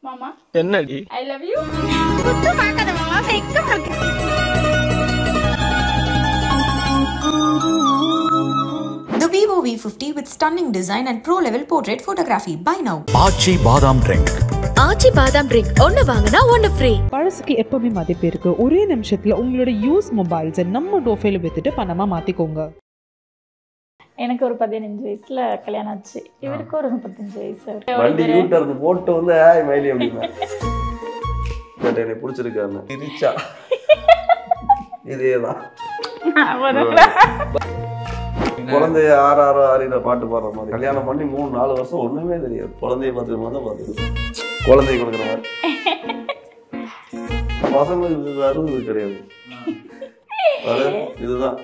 மாமா என்னடி I love you குத்து பார்க்காத மாமா வெக்கம் இருக்கு. The Vivo V50 with stunning design and pro-level portrait photography. Buy now. ஆச்சி பாதாம் ட்ரிங்க். ஆச்சி பாதாம் ட்ரிங்க் ஒன்னு வாங்கினா ஒன்னு ஃப்ரீ. பழசுக்கு எப்பவுமே மதிப்பு இருக்கு. ஒரே நிமிஷத்துல உங்களோட யூஸ் மொபைல்ஸை நம்ம டோஃபைல வித்துட்டு பணமா மாத்திக்கோங்க. எனக்கு ஒரு 15 வயசுல கல்யாணம் ஆச்சு. இவருக்கு ஒரு 35 வயசு. வண்டி யூட்டர் போட்டு வந்து ஆய் மைலி அப்படினா பட் எனக்கு பிடிச்சிருக்காங்க ரிச்சா இதேதான் குழந்தைய ஆறு பாட்டு பாடுற மாதிரி கல்யாணம் பண்ணி 3-4 வருஷம் ஒண்ணுமே தெரியாது. குழந்தைய பார்த்து குழந்தைய கொடுக்குற மாதிரி பசங்களுக்கு இது அறுபது கிடையாது. இதுதான்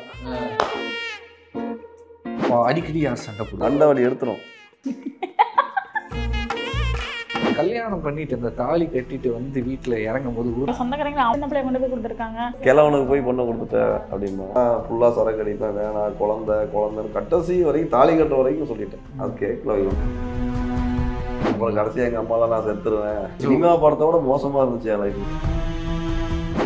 அடிக்கடி யார் சண்டை போடுவோம், அண்டவடி எடுத்துரும். கல்யாணம் பண்ணிட்டு இந்த தாலி கட்டிட்டு வந்து வீட்டுல இறங்கும் போது சொந்தக்காரங்க அவன் பிள்ளை கொண்டு போய் கொடுத்துருக்காங்க. கிழவனுக்கு போய் பொண்ணை கொடுத்துட்டேன் அப்படிமா ஃபுல்லா சரக்கு அடிப்பேன் வேணாம் குழந்தைன்னு கட்டசி வரைக்கும் தாலி கட்டுற வரைக்கும் சொல்லிட்டேன். அது கேட்கல. அப்புறம் கடைசியா எங்க அம்மாலாம் நான் செத்துருவேன். சினிமா படத்தை விட மோசமா இருந்துச்சு என் லைஃப்.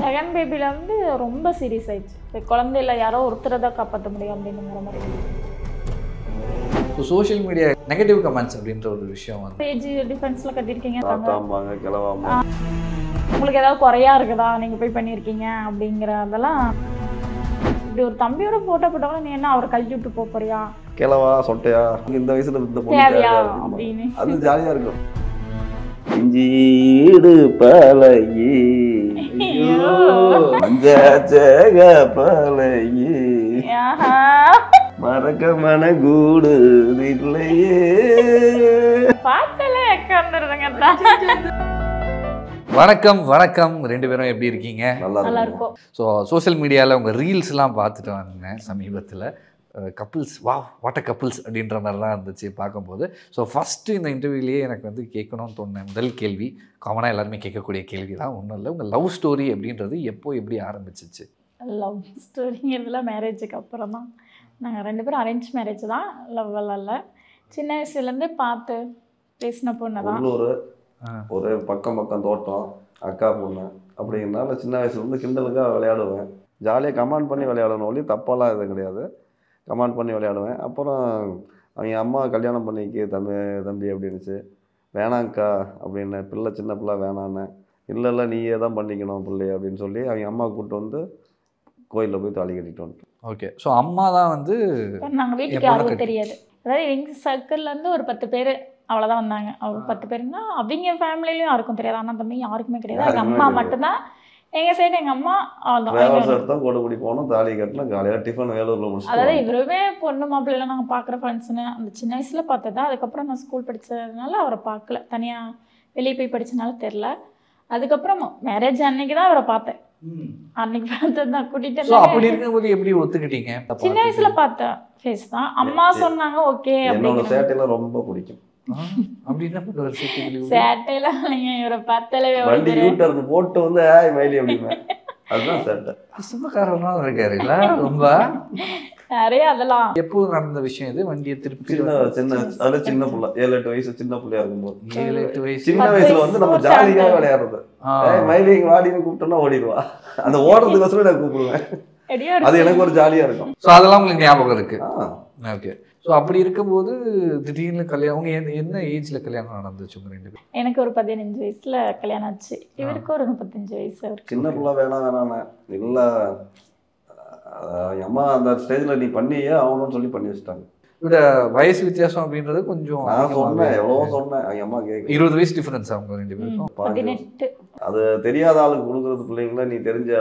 செகண்ட் பேபில வந்து ரொம்ப சீரியஸ் ஆயிடுச்சு. குழந்தையில யாரோ ஒருத்தரை தான் காப்பாற்ற முடியும் அப்படிங்கிற மாதிரி. சோஷியல் மீடியா நெகட்டிவ் கமெண்ட்ஸ் அப்படின்ற ஒரு விஷயம் வந்து ஏஜ் டிஃபரன்ஸ்ல கட்டிருக்கீங்க, தாத்தாம்பாங்க கிழவாமா, உங்களுக்கு ஏதாவது குறையா இருக்குதா நீங்க போய் பண்ணிருக்கீங்க அப்படிங்கிறதெல்லாம். இப்படி ஒரு தம்பியோட போட்டோ போட்டவங்க நீ என்ன அவரை கழட்டி விட்டு போறியா, கிழவா சொட்டையா இந்த வயசுல இந்த பொண்ணு தேவையா தேவையா அப்படின்னு. அது ஜாலியா இருக்கும். இஞ்சீடு பழகி பழகி மறக்க மன கூடு இல்லையே பாட்டல உட்காந்துருதுங்க. வணக்கம் வணக்கம். 2 பேரும் எப்படி இருக்கீங்க? நல்லா இருக்கும். ஸோ சோஷியல் மீடியாவில் உங்கள் ரீல்ஸ்லாம் பார்த்துட்டு வந்தேன் சமீபத்தில். கப்புள்ஸ் வாட் கப்புள்ஸ் அப்படின்ற மாதிரிலாம் இருந்துச்சு பார்க்கும்போது. ஸோ ஃபஸ்ட்டு இந்த இன்டர்வியூலேயே எனக்கு வந்து கேட்கணும்னு தோணுன முதல் கேள்வி, காமனாக எல்லாருமே கேட்கக்கூடிய கேள்வி தான், ஒன்றும் இல்லை, உங்கள் லவ் ஸ்டோரி அப்படின்றது எப்படி ஆரம்பிச்சிச்சு? லவ் ஸ்டோரிங்கிறதுலாம் மேரேஜுக்கு அப்புறம் தான். நாங்கள் 2 பேரும் அரேஞ்ச் மேரேஜ் தான், லவ்வெல்லாம் இல்லை. சின்ன வயசுலேருந்து பார்த்து பேசின பொண்ணு தான். ஒரு பக்கம் தோட்டம் அக்கா பொண்ணு அப்படிங்கிறனால சின்ன வயசுலேருந்து கிண்டலுக்காக விளையாடுவேன். ஜாலியாக கமெண்ட் பண்ணி விளையாடணும் ஒளி தப்பெல்லாம் எதுவும் கிடையாது. கமெண்ட் பண்ணி விளையாடுவேன். அப்புறம் அவங்க அம்மா கல்யாணம் பண்ணிக்கு தம்பி அப்படின்னுச்சு. வேணாங்க்கா அப்படின்னு சின்ன பிள்ளை வேணான்னு. இல்லை நீயே தான் பண்ணிக்கணும் பிள்ளை அப்படின்னு சொல்லி அவங்க அம்மா கூப்பிட்டு வந்து கோயிலில் போய் தாலி கட்டிட்டு வந்துட்டோம். ஓகே. ஸோ அம்மா தான் வந்து நாங்கள் வீட்டுக்கு யாருக்கும் தெரியாது. அதாவது எங்கள் சர்க்கிள்லேருந்து ஒரு 10 பேர் அவ்வளோதான் வந்தாங்க. அவங்க 10 பேருன்னா அவங்க ஃபேமிலிலையும் யாருக்கும் தெரியாது. ஆனால் தம்பி யாருக்குமே கிடையாது. எங்கள் அம்மா மட்டும்தான். எங்கள் சைடு எங்கள் அம்மா தான் கோடுபடி போனோம், தாலி கட்டினா காலையாக டிஃபன் வேலூரில் முடிச்சு. அதாவது இவருமே பொண்ணு மாப்பிள்ளைலாம் நாங்கள் பார்க்குற ஃப்ரெண்ட்ஸ்னு அந்த சின்ன வயசில் பார்த்தது. அதுக்கப்புறம் நான் ஸ்கூல் படித்ததுனால அவரை பார்க்கல, தனியாக வெளியே போய் படித்தனால தெரில. அதுக்கப்புறம் மேரேஜ் அன்னைக்கு தான் அவரை பார்த்தேன். அன்னைக்கு பார்த்தது தான் கூட்டிகிட்டு. அப்படி இருக்கும்போது எப்படி ஒத்துக்கிட்டீங்க? சின்ன வயசுல பார்த்த ஃபேஸ் தான். அம்மா சொன்னாங்க ஓகே அப்படின்னு. சேட்டையில ரொம்ப பிடிக்கும். அப்படி என்ன பண்ணுவார்? சேட்டையில இல்லைங்க, இவரை பார்த்தாலே வண்டி யூட்டர் போட்டு வந்து ஆய் மைலி அப்படின்னு. அதுதான் சேட்டை. சுமக்காரனாக இருக்காருல்ல ரொம்ப நிறைய. அதெல்லாம் எப்போது நடந்த விஷயம் இது? வண்டியை திருப்பி சின்ன பிள்ளை 7-8 வயசு சின்ன பிள்ளையா இருக்கும்போது. 7-8 வயசு சின்ன வயசுல வந்து நம்ம ஜாலியா விளையாடுறது. மைலி வாடின்னு கூப்பிட்டோம்னா ஓடிடுவா. அந்த ஓடுறதுக்கோசரம் நான் கூப்பிடுவேன். அது எனக்கு ஒரு ஜாலியா இருக்கும். ஸோ அதெல்லாம் உங்களுக்கு ஞாபகம் இருக்கு. ஓகே. ஸோ அப்படி இருக்கும்போது திடீர்னு கல்யாணம், உங்க என்ன ஏஜ்ல கல்யாணம் நடந்துச்சு உங்க 2 பேரும்? எனக்கு ஒரு 15 வயசுல கல்யாணம் ஆச்சு. இவருக்கு ஒரு 35 வயசு. சின்ன பிள்ளை வேணாம் இல்லை அம்மா அந்த ஸ்டேஜ்ல நீ பண்ணியே ஆகணும்னு சொல்லி பண்ணி வச்சுட்டாங்க. இவட வயசு வித்தியாசம் அப்படின்றது கொஞ்சம் நான் சொன்னேன், எவ்வளவோ சொன்னேன். அவங்க அம்மா கேட்க 20 வயசு டிஃபரன்ஸ் அவங்க 2 பேருக்கும். 18. அது தெரியாத ஆளுக்கு கொடுக்குறது பிள்ளைங்கள நீ தெரிஞ்ச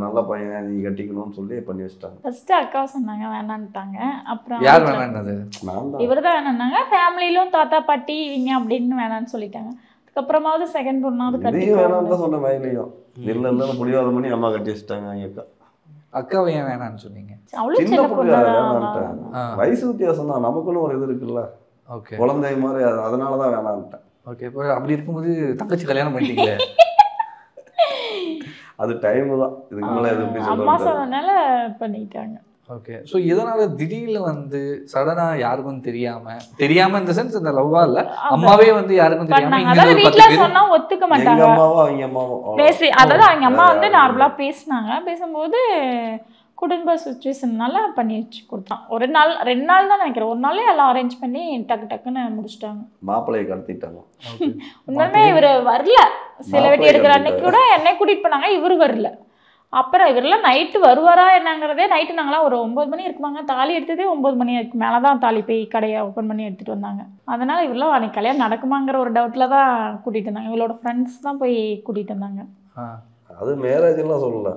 நல்ல பையன் நீ கட்டிக்கணும்னு சொல்லி பண்ணி வச்சுட்டாங்க. ஃபர்ஸ்ட் அக்கா சொன்னாங்க வேணான்ட்டாங்க. அப்புறம் யார் வேணான்னது? இவர் தான் வேணான்னாங்க. ஃபேமிலியிலும் தாத்தா பாட்டி இவங்க அப்படின்னு வேணான்னு சொல்லிட்டாங்க. அதுக்கப்புறமாவது செகண்ட் பொண்ணாவது கட்டி வேணான்னு தான் சொன்ன வயலையும் இல்லை முடியாத பண்ணி அம்மா கட்டி வச்சுட்டாங்க. அவங்க அக்கா அக்காவை ஏன் வேணான்னு சொன்னீங்க? சின்ன பிள்ளை வேணான்ட்டேன். வயசு வித்தியாசம் தான், நமக்குன்னு ஒரு இது இருக்குல்ல. ஓகே. குழந்தை மாதிரி அதனாலதான் வேணான்ட்டேன். ஓகே. இப்போ அப்படி இருக்கும்போது தங்கச்சி கல்யாணம் பண்ணிட்டீங்களே? அது டைம் தான். இதுக்கு மேல எது எப்படி அம்மா சொல்றது? சொன்னனால பண்ணிட்டாங்க. ஓகே. ஸோ இதனால திடீர்னு வந்து சடனா யாருக்கும் தெரியாம இந்த சென்ஸ் இந்த லவ்வா இல்ல, அம்மாவே வந்து யாருக்கும் தெரியாம பண்ணாங்க. இங்க அதாவது ஒரு 10 வீட்ல பேர் சொன்னா ஒத்துக்க எங்க மாட்டாங்க. அம்மாவும் அவங்க அம்மாவும் பேசி அதாவது அவங்க அம்மா வந்து வேற நார்மலா யாரும் பேசினாங்க. பேசும்போது குடும்ப சுச்சுவேஷன்னால பண்ணி வச்சு கொடுத்தான். 2 நாள் தான் நினைக்கிறேன். ஒரு நாளே எல்லாம் அரேஞ்ச் பண்ணி டக்குன்னு முடிச்சிட்டாங்க. மாப்பிள்ளையை கடத்திட்டாங்க. உண்மையுமே இவர் வரல. சில வெட்டி எடுக்கிற அன்னைக்கு கூட என்னை கூட்டிட்டு போனாங்க, இவரு வரல. அப்புறம் இவரெல்லாம் நைட்டு வருவாரா என்னங்கிறதே, நைட்டு நாங்களாம் ஒரு 9 மணி இருக்குமாங்க, தாலி எடுத்ததே 9 மணி இருக்கு மேலே தான் தாலி போய் கடையை ஓப்பன் பண்ணி எடுத்துகிட்டு வந்தாங்க. அதனால் இவரெல்லாம் அன்றைக்கி கல்யாணம் நடக்குமாங்கிற ஒரு டவுட்டில் தான் கூட்டிகிட்டு வந்தாங்க. இவளோட ஃப்ரெண்ட்ஸ் தான் போய் கூட்டிகிட்டு வந்தாங்க. அது மேரேஜ்லாம் சொல்லல,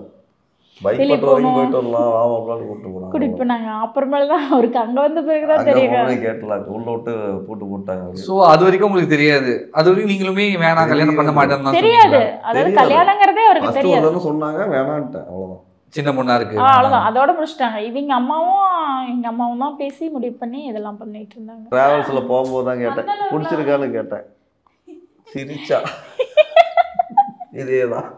பைக் வெளிய பட்டு வரைக்கும் போகணும். போயிட்டு வரலாம் வாமாப்லான்னு கூப்பிட்டு போனாங்க. கூட்டிகிட்டு போனாங்க. அப்புறமேல தான் அவருக்கு அங்கே வந்த பிறகு தான் அங்க தெரியும். போனே கேட்டல உள்ள விட்டு பூட்டு போட்டாங்க. ஸோ அது வரைக்கும் உங்களுக்கு தெரியாது? அது வரைக்கும் நீங்களுமே வேணாம் கல்யாணம் பண்ண மாட்டேன்னு தான் தெரியாது. சொன்னீங்களா? அதாவது தெரியாது. கல்யாணங்கிறதே அவருக்கு ஃபர்ஸ்ட் தெரியாது. ஒரு சொன்னாங்க, வேணான்ட்டேன், அவ்வளவுதான். சின்ன பொண்ணா இருக்கு. அவ்வளோதான், அதோட முடிச்சிட்டாங்க. இவங்க எங்கள் அம்மாவும் தான் பேசி முடிவு பண்ணி இதெல்லாம் பண்ணிட்டு இருந்தாங்க. டிராவல்ஸ்ல போகும்போது தான் கேட்டேன், பிடிச்சிருக்கான்னு கேட்டேன். சிரிச்சா. இதேதான்.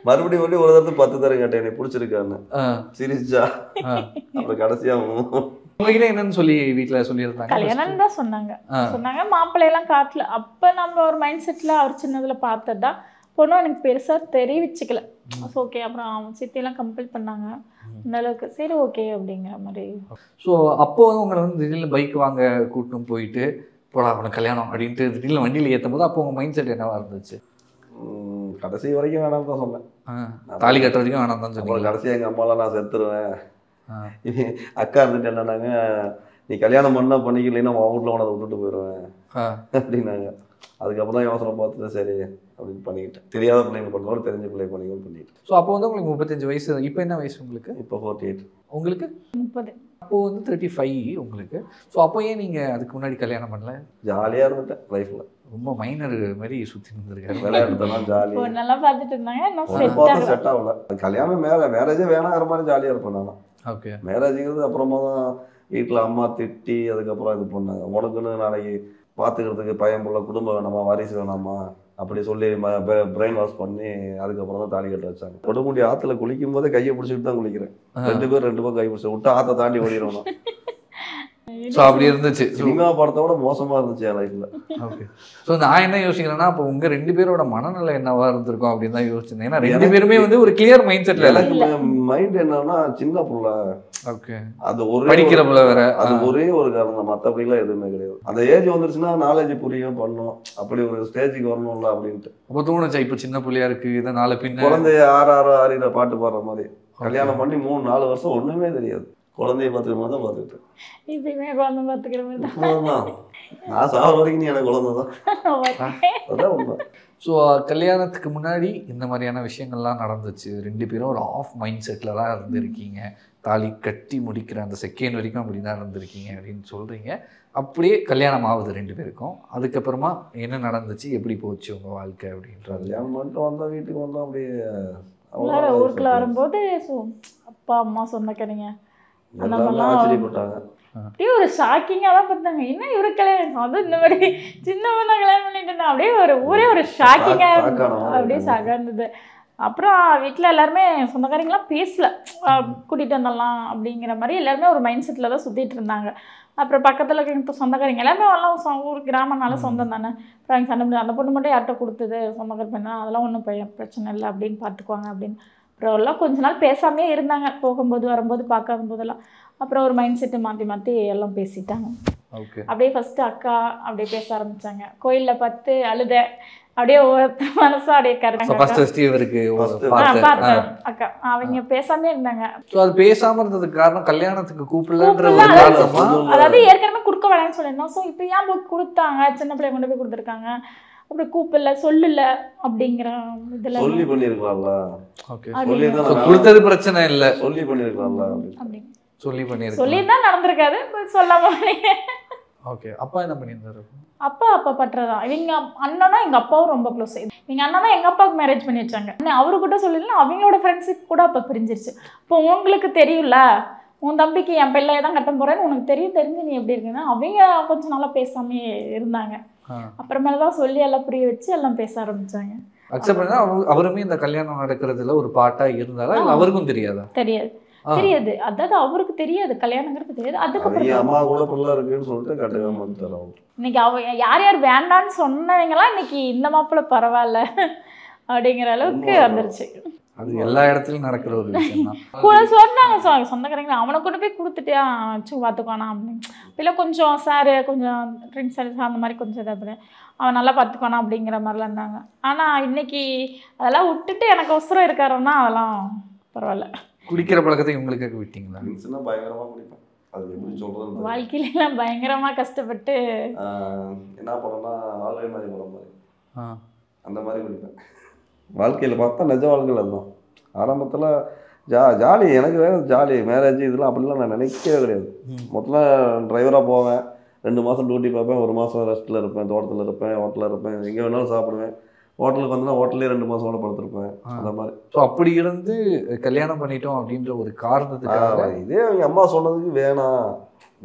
மறுபடியும் ஒரு தடவை 10 தடவை கேட்டேன், எனக்கு பிடிச்சிருக்கான்னு. சிரிச்சா. அப்புறம் கடைசியா உங்ககிட்ட என்னன்னு சொல்லி வீட்டுல சொல்லியிருந்தாங்க? கல்யாணம் தான் சொன்னாங்க. மாப்பிள்ளையெல்லாம் காட்டல. அப்போ நம்ம ஒரு மைண்ட் செட்டில் அவர் சின்னதுல பார்த்தது தான். பொண்ணும் எனக்கு பெருசாக தெரிவிச்சுக்கல. ஓகே. அப்புறம் அவன் சித்தியெல்லாம் கம்பல் பண்ணாங்க. அந்த அளவுக்கு சரி ஓகே அப்படிங்கிற மாதிரி. ஸோ அப்போ வந்து உங்களை வந்து திடீர்னு பைக் வாங்க கூட்டும் போயிட்டு போடா அவனுக்கு கல்யாணம் அப்படின்ட்டு திடீர்னு வண்டியில் ஏற்றும் போது அப்போ உங்கள் மைண்ட் செட் என்னவா இருந்துச்சு? கடைசி வரைக்கும் வேணாம் தான் சொன்னேன். தாலி கட்டுற வரைக்கும் வேணாம் தான் அப்புறம் சொன்னீங்க. கடைசி எங்கள் அம்மாலாம் நான் செத்துருவேன். அக்கா இருந்துட்டு என்னன்னாங்க, நீ கல்யாணம் பண்ணா பண்ணிக்கலைன்னா உன் வீட்டில் உனதை விட்டுட்டு போயிடுவேன் அப்படின்னாங்க. அதுக்கப்புறம் தான் யோசனை பார்த்துட்டு சரி அப்படின்னு பண்ணிக்கிட்டேன். தெரியாத பிள்ளைங்க பண்ணுறோம், தெரிஞ்ச பிள்ளை பண்ணிக்கணும்னு பண்ணிக்கிட்டேன். ஸோ அப்போ வந்து உங்களுக்கு 35 வயசு. இப்போ என்ன வயசு உங்களுக்கு? இப்போ 48. உங்களுக்கு 30. அப்போது வந்து 35 உங்களுக்கு. ஸோ அப்போ ஏன் நீங்கள் அதுக்கு முன்னாடி கல்யாணம் பண்ணல? ஜாலியாக இருந்துட்டேன் லைஃப்பில். ரொம்ப மைனர் மாதிரி சுற்றி இருந்திருக்காரு. விளையாடுறதுலாம் ஜாலி. நல்லா பார்த்துட்டு இருந்தாங்க. இன்னும் செட் ஆகல. கல்யாணம் மேரேஜே வேணாங்கிற மாதிரி ஜாலியாக இருப்பேன் நான். ஓகே. மேரேஜுங்கிறது அப்புறமா தான் வீட்டில் அம்மா திட்டி அதுக்கப்புறம் இது பண்ணாங்க. உனக்குன்னு நாளைக்கு பார்த்துக்கிறதுக்கு பயன்புள்ள குடும்பம் வேணாமா, வாரிசு வேணாமா அப்படி சொல்லி பிரெயின் வாஷ் பண்ணி அதுக்கப்புறம் தான் தாலி கட்ட வச்சாங்க. கொடுமுடி ஆற்றுல குளிக்கும் போதே கையை பிடிச்சிட்டு தான் குளிக்கிறேன். 2 பேரும் கை பிடிச்சி விட்டு ஆற்றை தாண்டி ஓடிடணும். ஸோ அப்படி இருந்துச்சு. சினிமா படத்தை விட மோசமாக இருந்துச்சு என் லைஃப்பில். ஓகே. ஸோ நான் என்ன யோசிக்கிறேன்னா, அப்போ உங்கள் 2 பேரோட மனநிலை என்னவா இருந்திருக்கும் அப்படின்னு தான் யோசிச்சிருந்தேன். ஏன்னா 2 பேருமே வந்து ஒரு கிளியர் மைண்ட் செட்டில். எனக்கு மைண்ட் என்னன்னா, சின்ன புள்ள. ஓகே. அது ஒரு படிக்கிற புள்ள வேற. அது ஒரே ஒரு காரணம் தான், மற்றபடிலாம் எதுவுமே கிடையாது. அந்த ஏஜ் வந்துருச்சுன்னா நாலேஜ் புரியும் பண்ணும், அப்படி ஒரு ஸ்டேஜுக்கு வரணும்ல அப்படின்ட்டு. அப்போ தோணுச்சா இப்போ சின்ன புள்ளையா இருக்கு இதை நாலு பின்ன குழந்தைய ஆறில பாட்டு பாடுற மாதிரி கல்யாணம் பண்ணி 3-4 வருஷம் ஒண்ணுமே தெரியாது. குழந்தைய பார்த்துக்கிற மாதிரி தான் பார்த்துக்கிட்டு. இப்பயுமே குழந்தை பார்த்துக்கிற மாதிரி தான். நான் சாவ வரைக்கும் நீ எனக்கு குழந்தை தான். அதான் உண்மை. ஸோ கல்யாணத்துக்கு முன்னாடி இந்த மாதிரியான விஷயங்கள்லாம் நடந்துச்சு. 2 பேரும் ஒரு ஆஃப் மைண்ட் செட்டில் தான் இருந்திருக்கீங்க. தாலி கட்டி முடிக்கிற அந்த செகண்ட் வரைக்கும் அப்படி தான் இருந்திருக்கீங்க அப்படின்னு சொல்கிறீங்க. அப்படியே கல்யாணம் ஆகுது 2 பேருக்கும். அதுக்கப்புறமா என்ன நடந்துச்சு, எப்படி போச்சு உங்கள் வாழ்க்கை அப்படின்றது? கல்யாணம் மட்டும் வந்தால் வீட்டுக்கு வந்தோம் அப்படியே. ஊருக்குள்ள வரும்போது அப்பா அம்மா சொந்தக்காரங்க அந்த மாதிரிலாம் ஆச்சரியப்பட்டாங்க. அப்படியே ஒரு ஷாக்கிங்காக தான் பார்த்தாங்க. என்ன இவரு கல்யாணம், அதுவும் இந்த மாதிரி சின்ன பொண்ணை கல்யாணம் பண்ணிட்டேன்னா அப்படியே ஒரு ஊரே ஒரு ஷாக்கிங்காக அப்படியே ஷாக்காக இருந்தது. அப்புறம் வீட்டில் எல்லாருமே சொந்தக்காரங்களாம் பேசல, கூட்டிகிட்டு வந்துடலாம் அப்படிங்கிற மாதிரி எல்லாருமே ஒரு மைண்ட் செட்டில் தான் சுற்றிட்டு இருந்தாங்க. அப்புறம் பக்கத்தில் இருக்க சொந்தக்காரங்க எல்லாமே எல்லாம் ஊர் கிராமனால சொந்தம் தானே. அப்புறம் அவங்க சண்டை அந்த பொண்ணு மட்டும் யார்கிட்ட கொடுத்தது சொந்தக்கார பண்ணா அதெல்லாம் ஒன்றும் பிரச்சனை இல்லை அப்படின்னு பார்த்துக்குவாங்க அப்படின்னு. அப்புறம் எல்லாம் கொஞ்ச நாள் பேசாமே இருந்தாங்க, போகும்போது வரும்போது பார்க்காத போதெல்லாம். அப்புறம் ஒரு மைண்ட் செட்டு மாற்றி எல்லாம் பேசிட்டாங்க. ஓகே. அப்படியே ஃபஸ்ட்டு அக்கா அப்படியே பேச ஆரம்பித்தாங்க. கோயிலில் பார்த்து அழுத அப்படியே மனசா அப்படியே கரெக்டாக பார்த்தேன் அக்கா. அவங்க பேசாமே இருந்தாங்க. அது பேசாம இருந்ததுக்கு காரணம் கல்யாணத்துக்கு கூப்பிடலன்ற ஒரு காரணமா? அதாவது ஏற்கனவே கொடுக்க வேணாம்னு சொல்லியிருந்தோம். ஸோ இப்போ ஏன் போய் கொடுத்தாங்க, சின்ன பிள்ளைய கொண்டு போய் கொடுத்துருக்காங்க, அப்படி கூப்பிடல சொல்லல அப்படிங்கிற இதுல சொல்லி பண்ணிருக்கலாம்ல. ஓகே. கொடுத்தது பிரச்சனை இல்லை, சொல்லி பண்ணிருக்கலாம்ல அப்படி சொல்லி தான் நடந்திருக்காது, சொல்லாம. ஓகே. அப்பா என்ன பண்ணியிருந்தாரு? அப்பா பற்றதான். இவங்க அண்ணனா எங்கள் அப்பாவும் ரொம்ப க்ளோஸ். எங்கள் அண்ணா தான் எங்கள் அப்பாவுக்கு மேரேஜ் பண்ணி வச்சாங்க. அவருக்கிட்ட சொல்லலாம், அவங்களோட ஃப்ரெண்ட்ஷிப் கூட அப்போ பிரிஞ்சிருச்சு. இப்போ உங்களுக்கு தெரியும்ல, உன் தம்பிக்கு என் பிள்ளையை தான் கட்ட போகிறேன்னு உனக்கு தெரிஞ்சு நீ எப்படி இருக்குன்னா அவங்க கொஞ்சம் நாளாக பேசாமே இருந்தாங்க. அப்புறமேல தான் சொல்லி எல்லாம் புரிய வச்சு எல்லாம் பேச ஆரம்பித்தாங்க. அக்செப்ட் பண்ணா அவருமே இந்த கல்யாணம் நடக்கிறதுல ஒரு பாட்டாக இருந்தாரா இல்லை அவருக்கும் தெரியாதா? தெரியாது. தெரியாது. அதாவது அவருக்கு தெரியாது கல்யாணங்கிறது தெரியாது. அவங்க அதுக்கப்புறம் அம்மா கூட பிள்ளை இருக்குன்னு சொல்லிட்டு கட்டுக்காம வந்துட்டாரு அவங்க. இன்னைக்கு யார் யார் வேண்டான்னு சொன்னவங்களாம் இன்னைக்கு இந்த மாப்பிள்ளை பரவாயில்ல அப்படிங்கிற அளவுக்கு வந்துருச்சு. அது எல்லா இடத்துலையும் நடக்கிற ஒரு விஷயம் தான். கூட சொன்னாங்க சொந்தக்காரங்க அவனை கொண்டு போய் கொடுத்துட்டு வச்சு பார்த்துக்குவானா அப்படின்னு. இல்லை கொஞ்சம் சாரு கொஞ்சம் ட்ரிங்க்ஸ் அந்த மாதிரி கொஞ்சம் இதாக அவன் நல்லா பார்த்துக்குவானா அப்படிங்கிற மாதிரிலாம் இருந்தாங்க. ஆனால் இன்னைக்கு அதெல்லாம் விட்டுட்டு எனக்கு அவசரம் இருக்காருன்னா அதெல்லாம் பரவாயில்ல. குடிக்கிற பழக்கத்தை இவங்களுக்காக விட்டீங்களா? ட்ரிங்க்ஸ்னா பயங்கரமாக குடிப்பேன். அது எப்படி சொல்கிறது, வாழ்க்கையிலாம் பயங்கரமாக கஷ்டப்பட்டு என்ன பண்ணோம்னா ஆல்வே மாதிரி படம் மாதிரி அந்த மாதிரி குடிப்பேன். வாழ்க்கையில் பார்த்தா நிஜ வாழ்க்கையில் அதுதான். ஆரம்பத்தில் ஜாலி, எனக்கு வேறு ஜாலி, மேரேஜ் இதெல்லாம் அப்படிலாம் நான் நினைக்கவே கிடையாது. மொத்தம் டிரைவராக போவேன், 2 மாதம் டியூட்டி பார்ப்பேன், 1 மாதம் ரெஸ்ட்டில் இருப்பேன், தோட்டத்தில் இருப்பேன், ஹோட்டலில் இருப்பேன், எங்கே வேணாலும் சாப்பிடுவேன். ஹோட்டலுக்கு வந்தோன்னா ஹோட்டல்லே 2 மாதம் படுத்திருப்பேன் அந்த மாதிரி. ஸோ அப்படி இருந்து கல்யாணம் பண்ணிட்டோம் அப்படின்ற ஒரு காரணத்துக்காக இதே அவங்க அம்மா சொன்னதுக்கு வேணாம்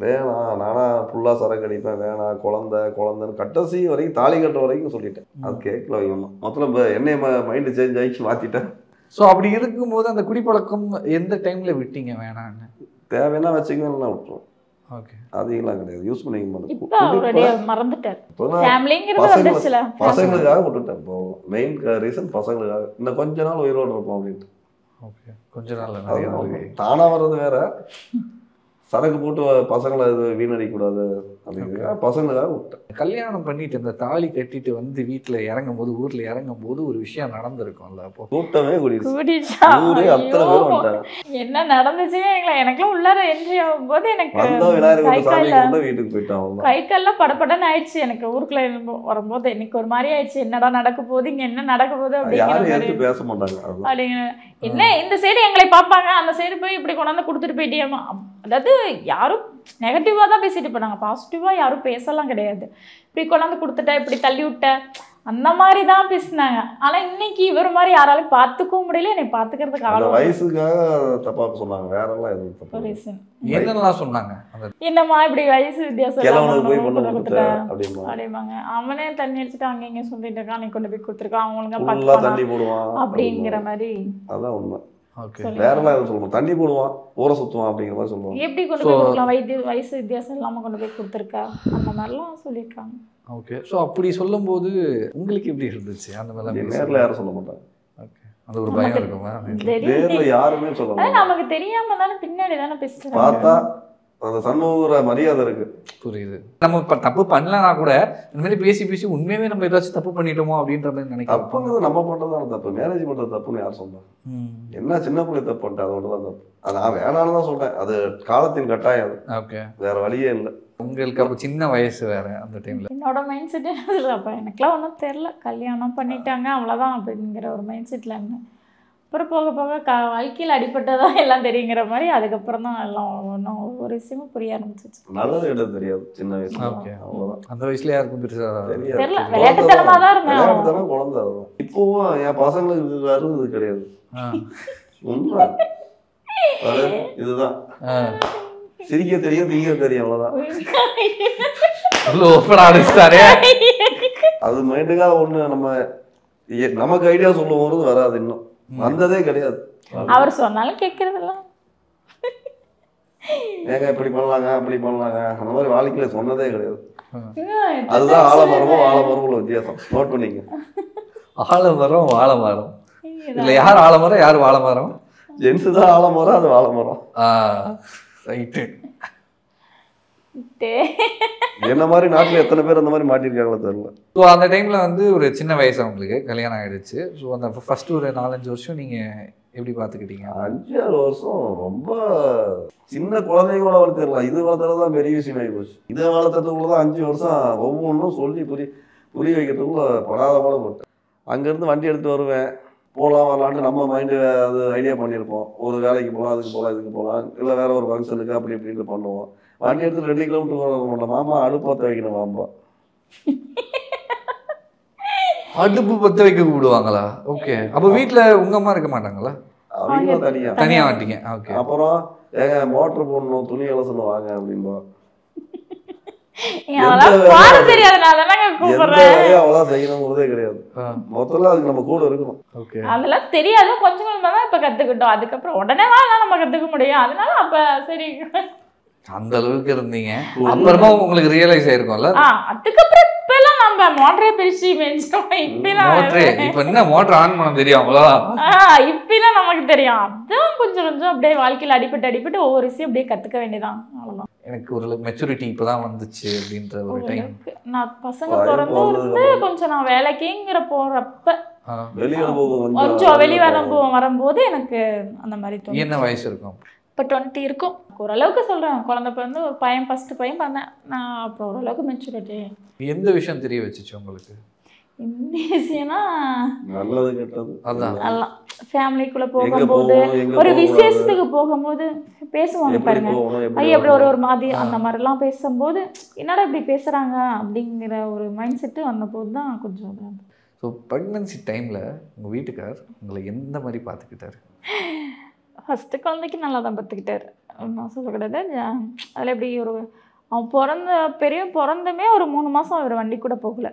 நானா ஃபுல்லாக சரக்கு அடிப்பேன், வேணாம் குழந்தைன்னு கடைசி வரைக்கும் தாலி கட்ட வரைக்கும் சொல்லிட்டேன். அது கேட்கல அவங்க மொத்தம் என்னைய மைண்டு சேஞ்ச் ஆகி மாற்றிட்டேன். ஸோ அப்படி இருக்கும்போது அந்த குடிப்பழக்கம் எந்த டைமில் விட்டீங்க வேணான்னு? தேவைன்னா வச்சுக்கலாம் விட்டுருவோம். ஓகே, அதெல்லாம் கிடையாது, யூஸ் பண்ணிக்க இப்போ அவருடைய மறந்துட்டார். பசங்களுக்காக விட்டுட்டேன். இப்போ மெயின் ரீசன் பசங்களுக்காக. இன்னும் கொஞ்ச நாள் உயிரோடு இருப்போம் அப்படின்ட்டு. ஓகே, கொஞ்ச நாள் நிறைய தானாக வர்றது வேற, சரக்கு போட்டு பசங்களை இது வீணடிக்கூடாது அப்படிங்கிற பசங்களுக்காக விட்டேன். கல்யாணம் பண்ணிட்டு இந்த தாலி கட்டிட்டு வந்து வீட்டில் இறங்கும் போது, ஊரில் இறங்கும் போது ஒரு விஷயம் நடந்திருக்கும்ல. அப்போ கூட்டமே கூடிடுச்சா அத்தனை பேர் வந்துட்டாங்க. என்ன நடந்துச்சுன்னு எனக்குலாம் உள்ளார என்ட்ரி ஆகும் போது எனக்கு வீட்டுக்கு போயிட்டாங்க. கை கால்லாம் படப்படன்னு ஆயிடுச்சு. எனக்கு ஊருக்குள்ள வரும்போது எனக்கு ஒரு மாதிரி ஆயிடுச்சு. என்னடா நடக்க போகுது, இங்க என்ன நடக்க போகுது அப்படிங்கிற பேச மாட்டாங்க. அப்படிங்கிற என்ன இந்த சைடு எங்களை பார்ப்பாங்க, அந்த சைடு போய் இப்படி கொண்டாந்து கொடுத்துட்டு போயிட்டியாமா. அதாவது யாரும் நெகட்டிவாக தான் பேசிட்டு போனாங்க, பாசிட்டிவாக யாரும் பேசலாம் கிடையாது. இப்படி கொண்டாந்து கொடுத்துட்ட, இப்படி தள்ளி விட்ட, அந்த மாதிரி தான் பேசினாங்க. ஆனால் இன்னைக்கு இவர் மாதிரி யாராலும் பார்த்துக்கவும் முடியல, என்னை பார்த்துக்கிறதுக்கு ஆளும் வயசுக்காக தப்பாக சொன்னாங்க. வேறெல்லாம் எதுவும் தப்பு ரீசன் என்னெல்லாம் சொன்னாங்க? என்னம்மா இப்படி வயசு வித்தியாசம் அப்படிம்பாங்க. அவனே தண்ணி அடிச்சுட்டு அங்கே இங்கே சொல்லிட்டு இருக்கான், நீ கொண்டு போய் கொடுத்துருக்கான், அவங்களுக்கு தண்ணி போடுவான் அப்படிங்கிற மாதிரி. அதான் உண்மை. வேறெல்லாம் எதுவும் சொல்லுவோம், தண்ணி போடுவான், ஊரை சுற்றுவான் அப்படிங்கிற மாதிரி சொல்லுவாங்க. எப்படி கொண்டு போய் கொடுக்கலாம், வயசு வித்தியாசம் இல்லாமல் கொண்டு போய் கொடுத்துருக்கா, அந்த மாதிரிலாம் சொல்லியிருக்காங்க. ஓகே, ஸோ அப்படி சொல்லும்போது உங்களுக்கு எப்படி இருந்துச்சு? அந்த மாதிரி நேரில் யாரும் சொல்ல மாட்டாங்க. ஓகே, அது ஒரு பயம் இருக்குமா? நேரில் யாருமே சொல்ல மாட்டாங்க. நமக்கு தெரியாம தானே பின்னாடி தானே பேசுறாங்க. பார்த்தா அந்த சண்முகர மரியாதை இருக்கு. புரியுது. நம்ம இப்போ தப்பு பண்ணலன்னா கூட இந்த மாதிரி பேசி உண்மையாவே நம்ம ஏதாச்சும் தப்பு பண்ணிட்டோமோ அப்படின்ற மாதிரி நினைக்கிறோம். தப்புங்கிறது நம்ம பண்ணுறதுதான் தப்பு, மேரேஜ் பண்ணுறது தப்புன்னு யார் சொன்னாங்க? என்ன சின்ன பிள்ளை தப்பு பண்ணிட்டு அதோட தான் தப்பு. அது நான் வேணான்னு தான் சொல்றேன், அது காலத்தின் கட்டாயம். ஓகே, வேற வழியே இல்லை. உங்களுக்கு அப்போ சின்ன வயசு வேற அந்த டைம்ல. என்னோட மைண்ட் செட் என்ன, அப்போ எனக்குலாம் ஒன்றும் தெரில, கல்யாணம் பண்ணிட்டாங்க அவ்வளோதான் அப்படிங்கிற ஒரு மைண்ட் செட்டில் இருந்தேன். அப்புறம் போக போக வாழ்க்கையில் அடிப்பட்டதான் எல்லாம் தெரியுங்கிற மாதிரி அதுக்கப்புறம் தான் எல்லாம் ஒன்றும் ஒரு விஷயமும் புரிய ஆரம்பிச்சிச்சு. நல்லது இடம் தெரியாது சின்ன வயசுல. ஓகே, அவ்வளோதான். அந்த வயசுல யாருக்கும் பெருசா தெரியல, விளையாட்டுத்தனமா தான் இருந்தேன். குழந்தை இப்போவும் என் பசங்களுக்கு அறுபது கிடையாது. உண்மை இதுதான். சிரிக்க தெரியும், திங்க தெரியும், அவ்வளோதான். அது மைண்டுக்காக ஒன்று நமக்கு ஐடியா சொல்லும் போது வராது, இன்னும் வந்ததே கிடையாது. அவர் சொன்னாலும் கேட்கறதில்ல. ஏங்க இப்படி பண்ணலாங்க அப்படி பண்ணலாங்க அந்த மாதிரி வாழ்க்கையில சொன்னதே கிடையாது. அதுதான் ஆலமரமும் வாழைமரம் உள்ள வித்தியாசம். நோட் பண்ணிக்க. ஆலமரம் வாழைமரம் இல்லை, யார் ஆலமரம் யார் வாழைமரம்? ஜென்ஸு தான் ஆலமரம், அது வாழைமரம். ரைட்டு. என்ன மாதிரி நாட்டில் எத்தனை பேர் அந்த மாதிரி மாட்டிருக்காங்களோ தெரியல. ஸோ அந்த டைமில் வந்து ஒரு சின்ன வயசு அவங்களுக்கு கல்யாணம் ஆகிடுச்சு. ஸோ அந்த ஃபர்ஸ்ட் ஒரு 4-5 வருஷம் நீங்கள் எப்படி பார்த்துக்கிட்டீங்க? 5-6 வருஷம் ரொம்ப சின்ன குழந்தைங்களோட வளர்த்துடலாம். இது வளர்த்துறது தான் பெரிய விஷயம் ஆகி போச்சு. இதை வளர்த்துறதுக்குள்ள தான் 5 வருஷம் ஒவ்வொன்றும் சொல்லி புரிய வைக்கிறதுக்குள்ள படாத போல போட்டேன். அங்கேருந்து வண்டி எடுத்து வருவேன், போகலாம் வரலான்ட்டு நம்ம மைண்டு அது ஐடியா பண்ணியிருப்போம். ஒரு வேலைக்கு போகலாம், அதுக்கு போகலாம், இதுக்கு போகலாம், இல்லை வேற ஒரு ஃபங்க்ஷனுக்கு அப்படி இப்படின்னு பண்ணுவோம். வண்டி எடுத்து 2 கிலோமீட்டர் வர மாட்டோம். மாமா அடுப்பு பற்ற வைக்கணும். மாமா அடுப்பு பற்ற வைக்க கூப்பிடுவாங்களா? ஓகே, அப்போ வீட்டில் உங்கள் அம்மா இருக்க மாட்டாங்களா? அவங்க தனியாக வாட்டிங்க. ஓகே, அப்புறம் ஏங்க மோட்டர் போடணும், துணி இலசணும் வாங்க அப்படின்பா. அதெல்லாம் பாட தெரியாதனால தானங்க எந்த கூப்பிடுறேன். வேலையும் அவ்வளோதான் செய்யணுங்கிறதே கிடையாது. மொத்தம்லாம் அதுக்கு நம்ம கூட இருக்கணும். ஓகே. அதெல்லாம் தெரியாது, கொஞ்சம் கொஞ்சமா தான் இப்ப கத்துக்கிட்டோம். அதுக்கப்புறம் உடனே தான் நம்ம கத்துக்க முடியும். அதனால அப்ப சரி. அந்த அளவுக்கு இருந்தீங்க. அப்புறமா உங்களுக்கு ரியலைஸ் ஆயிருக்கும்ல. அதுக்கப்புறம் இப்ப எல்லாம் நம்ம மோட்டரே பிரிச்சு மேய்ச்சிட்டோம். மோட்டரே இப்ப என்ன மோட்டர் ஆன் பண்ண தெரியும் அவ்வளவுதான். இப்பெல்லாம் நமக்கு தெரியும். அதான் கொஞ்சம் கொஞ்சம் அப்படியே வாழ்க்கையில அடிபட்டு ஒவ்வொரு விஷயம் அப்படியே கத்துக்க வேண்டியதான். அவ்வளவுதான். எனக்கு ஒரு மெச்சூரிட்டி இப்பதான் வந்துச்சு அப்படின்ற ஒரு டைம். நான் பசங்க பிறந்து கொஞ்சம் நான் வேலைக்குங்கிற போறப்ப வெளி அனுபவம் கொஞ்சம் வெளி அனுபவம் வரும்போது எனக்கு அந்த மாதிரி தோணும். என்ன வயசு இருக்கும்? இப்போ 20 இருக்கும். ஓரளவுக்கு சொல்கிறேன். குழந்தை பிறந்து ஒரு பையன், ஃபஸ்ட்டு பையன் பண்ணேன் நான். அப்புறம் ஓரளவுக்கு மெச்சூரிட்டி. எந்த விஷயம் தெரிய வச்சுச்சு உங்களுக்கு? இந்த விஷயம்னா நல்லது கெட்டது அதான் எல்லாம் ஃபேமிலிக்குள்ளே போகும்போது, ஒரு விசேஷத்துக்கு போகும்போது பேசுவாங்க பாருங்க, ஐயா எப்படி ஒரு மாதிரி அந்த மாதிரிலாம் பேசும்போது என்னடா இப்படி பேசுகிறாங்க அப்படிங்கிற ஒரு மைண்ட் செட்டு வந்தபோது தான் கொஞ்சம். ஸோ ப்ரெக்னன்சி டைமில் உங்கள் வீட்டுக்கார் உங்களை எந்த மாதிரி பார்த்துக்கிட்டாரு? ஃபஸ்ட்டு குழந்தைக்கு நல்லா தான் பார்த்துக்கிட்டாரு. நான் சொல்ல கிடையாது. அதில் எப்படி அவன் பிறந்தமே ஒரு 3 மாதம் அவர் வண்டி கூட போகலை.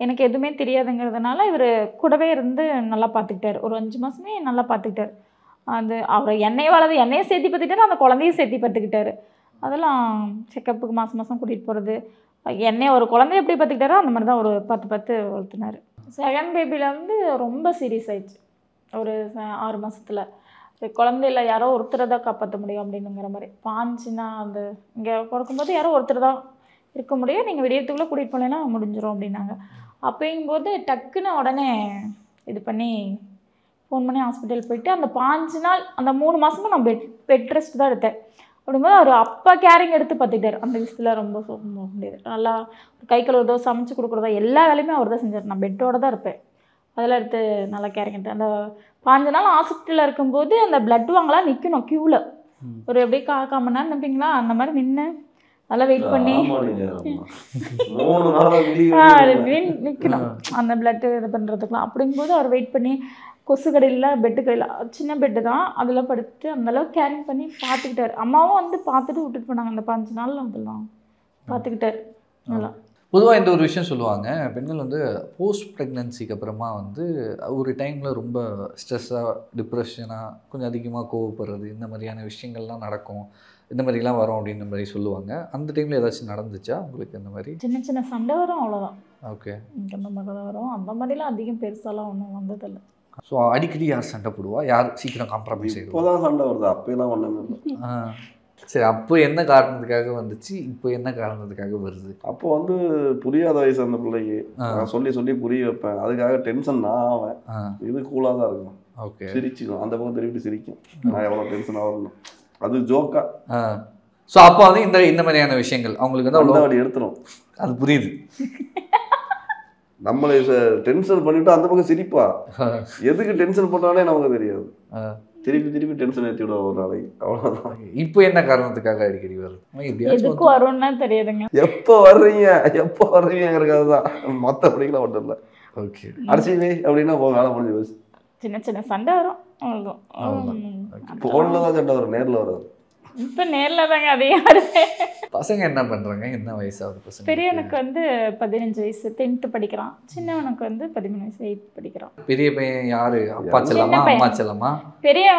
எனக்கு எதுவுமே தெரியாதுங்கிறதுனால இவர் கூடவே இருந்து நல்லா பார்த்துக்கிட்டாரு. ஒரு 5 மாதமே நல்லா பார்த்துக்கிட்டாரு. அவர் என்னையை சேர்த்தி பார்த்துக்கிட்டாரு, அந்த குழந்தையும் சேர்த்தி பார்த்துக்கிட்டாரு. அதெல்லாம் செக்கப்புக்கு மாதம் கூட்டிகிட்டு போகிறது, ஒரு குழந்தைய எப்படி பார்த்துக்கிட்டாரோ அந்த மாதிரி தான் ஒரு பார்த்து வளர்த்துனார். செகண்ட் பேபியில் ரொம்ப சீரியஸ் ஆயிடுச்சு. ஒரு 6 மாதத்தில் குழந்தையில யாரோ ஒருத்தரை தான் காப்பாற்ற முடியும் அப்படின்னுங்கிற மாதிரி பாஞ்சுன்னா, இங்கே பிறக்கும்போது யாரோ ஒருத்தர் தான் இருக்க முடியும், நீங்கள் விடியறதுக்குள்ளே கூட்டிகிட்டு போனேன்னா முடிஞ்சிடும் அப்படின்னாங்க. அப்படிங்கும்போது டக்குன்னு உடனே இது பண்ணி ஃபோன் பண்ணி ஹாஸ்பிட்டல் போயிட்டு அந்த 5 நாள் அந்த 3 மாதமும் நான் பெட் ரெஸ்ட் தான் எடுத்தேன். அப்படிங்கும்போது அவர் அப்பா கேரிங் எடுத்து பார்த்துக்கிட்டார். அந்த விஷயத்தில் ரொம்ப போக முடியாது. நல்லா கை கழுவுறதோ சமைச்சு கொடுக்குறதோ எல்லா வேலையுமே அவர் தான் செஞ்சார். நான் பெட்டோடு தான் இருப்பேன். அதெல்லாம் எடுத்து நல்லா கேரிங் எடுத்தேன். அந்த 5 நாள் ஹாஸ்பிட்டலில் இருக்கும்போது அந்த பிளட் வாங்கலாம் நிற்கணும் க்யூவில். ஒரு எப்படியே 1/4 மணி நேரம் நிற்பீங்களா, அந்த மாதிரி நின்று அதெல்லாம் வெயிட் பண்ணி நிற்கணும் அந்த பிளட்டு இது பண்ணுறதுக்குலாம். அப்படிங்கும்போது அவர் வெயிட் பண்ணி கொசு கடையில் பெட்டு கடையில் சின்ன பெட்டு தான் அதில் படுத்து அந்தளவுக்கு கேரிங் பண்ணி பார்த்துக்கிட்டாரு. அம்மாவும் பார்த்துட்டு விட்டுட்டு போனாங்க. அந்த 5 நாள் அதெல்லாம் பார்த்துக்கிட்டாரு நல்லா. பொதுவாக இந்த ஒரு விஷயம் சொல்லுவாங்க, பெண்கள் போஸ்ட் ப்ரெக்னன்சிக்கு அப்புறமா ஒரு டைமில் ரொம்ப ஸ்ட்ரெஸ்ஸாக டிப்ரெஷனாக கொஞ்சம் அதிகமாக கோவப்படுறது இந்த மாதிரியான விஷயங்கள்லாம் நடக்கும், இந்த மாதிரிலாம் வரும் அப்படின்ற மாதிரி சொல்லுவாங்க. அந்த டைமில் ஏதாச்சும் நடந்துச்சா உங்களுக்கு? இந்த மாதிரி சின்ன சண்டை வரும், அவ்வளோதான். ஓகே. அந்த மாதிரி தான் வரும். அந்த மாதிரிலாம் அதிகம் பெருசாலாம் ஒன்றும் வந்ததில்லை. ஸோ அடிக்கடி யார் சண்டை போடுவா, யார் சீக்கிரம் காம்ப்ரமைஸ் ஆகிடும்? இப்போதான் சண்டை வருது, அப்போலாம் ஒன்றுமே. சரி, அப்போ என்ன காரணத்துக்காக வந்துச்சு, இப்போ என்ன காரணத்துக்காக வருது? அப்போ புரியாத வயசு அந்த பிள்ளைக்கு நான் சொல்லி புரிய வைப்பேன். அதுக்காக டென்ஷன் நான் ஆவேன். இது கூலாக தான் இருக்கும். ஓகே. சிரிச்சுக்கும், அந்த பக்கம் திருப்பி சிரிக்கும். நான் எவ்வளோ டென்ஷன் ஆகணும், அது ஜோக்கா. ஸோ அப்போ இந்த மாதிரியான விஷயங்கள் அவங்களுக்கு அவ்வளோ அப்படி எடுத்துரும். அது புரியுது. நம்மளை டென்ஷன் பண்ணிவிட்டு அந்த பக்கம் சிரிப்பா. எதுக்கு டென்ஷன் பண்ணுறானே நமக்கு தெரியாது. திருப்பி டென்ஷன் ஏற்றி விட ஒரு நாளைக்கு, அவ்வளோதான். இப்போ என்ன காரணத்துக்காக அடிக்கடி வருது? எதுக்கு வரும்னா தெரியாதுங்க. எப்போ வர்றீங்கிறது தான், மற்றபடிக்கெல்லாம் ஒன்றும் இல்லை. ஓகே. அடிச்சுவே அப்படின்னா வேலை முடிஞ்சு போச்சு. சின்ன சண்டை வரும், அவ்வளோதான். ஃபோனில் தான் சண்டை வரும், நேரில் வராது. இப்போ நேரில் தாங்க அதே யாரு. பசங்க என்ன பண்ணுறாங்க, என்ன வயசாகுது பசங்க? பெரியவனுக்கு 15 வயசு 10th படிக்கிறான். சின்னவனுக்கு 13 வயசு 8th படிக்கிறான். பெரிய பையன் யாரு, அப்பா செல்லமா அம்மா செல்லமா? பெரிய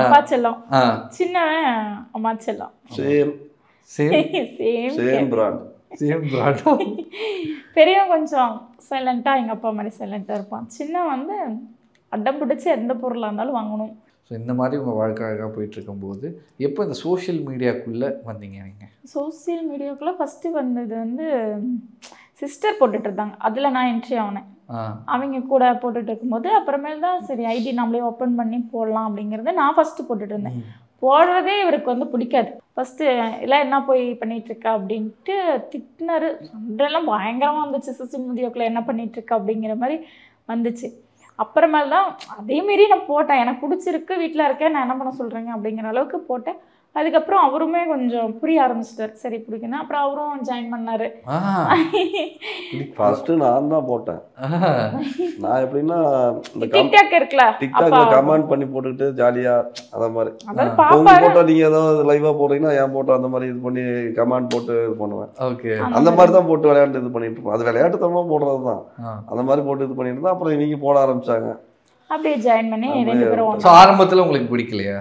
அப்பா செல்லம், சின்னவன் அம்மா செல்லம். Same brand. பெரியவன் கொஞ்சம் சைலண்ட்டாக எங்கள் அப்பா மாதிரி சைலண்ட்டாக இருப்பான். சின்னவன் அடம் பிடிச்சி எந்த பொருளாக இருந்தாலும் வாங்கணும். ஸோ இந்த மாதிரி உங்கள் வாழ்க்கை அழகாக போயிட்டுருக்கும்போது எப்போ இந்த சோஷியல் மீடியாக்குள்ளே வந்தீங்க நீங்கள்? சோஷியல் மீடியாக்குள்ளே ஃபஸ்ட்டு வந்தது சிஸ்டர் போட்டுட்டு இருந்தாங்க, அதில் நான் என்ட்ரி ஆனேன். அவங்க கூட போட்டுட்டு இருக்கும்போது அப்புறமேல் தான் சரி ஐடி நம்மளே ஓப்பன் பண்ணி போடலாம் அப்படிங்கிறத நான் ஃபஸ்ட்டு போட்டுட்டு இருந்தேன். போடுறதே இவருக்கு பிடிக்காது. ஃபஸ்ட்டு எல்லாம் என்ன போய் பண்ணிகிட்ருக்கா அப்படின்ட்டு திட்டினாரு. சண்டையெல்லாம் பயங்கரமாக வந்துச்சு. சோஷியல் மீடியாவுக்குள்ளே என்ன பண்ணிகிட்ருக்கா அப்படிங்கிற மாதிரி வந்துச்சு. அப்புறமேல தான் அதேமாரி நான் போட்டேன். எனக்கு பிடிச்சிருக்கு, வீட்டில் இருக்கேன், நான் என்ன பண்ண சொல்கிறேங்க அப்படிங்கிற அளவுக்கு போட்டேன். அதுக்கப்புறம் அவருமே கொஞ்சம் புரிய ஆரம்பிச்சிட்டார், சரி பிடிக்குன்னா அப்புறம் அவரும் ஜாயின் பண்ணாரு. ஃபர்ஸ்ட் நான் தான் போட்டேன். நான் எப்படின்னா இந்த டிக்டாக் இருக்குல்ல, டிக்டாக்ல கமெண்ட் பண்ணி போட்டுக்கிட்டு ஜாலியா அந்த மாதிரி அதாவது உங்க பாப்பாரு போட்டோ நீங்க ஏதாவது லைவா போடுறீங்கன்னா என் போட்டோ அந்த மாதிரி இது பண்ணி கமெண்ட் போட்டு இது பண்ணுவேன். ஓகே. அந்த மாதிரி தான் போட்டு விளையாட்டு இது பண்ணிட்டு இருப்போம். அது விளையாட்டுத்தனமா போடுறது தான். அந்த மாதிரி போட்டு இது பண்ணிட்டு இருந்தா அப்புறம் இவங்க போட ஆரம்பிச்சாங்க. அப்படியே ஜாயின் பண்ணி 2 பேரும். ஸோ ஆரம்பத்தில் உங்களுக்கு பிடிக்கலையா?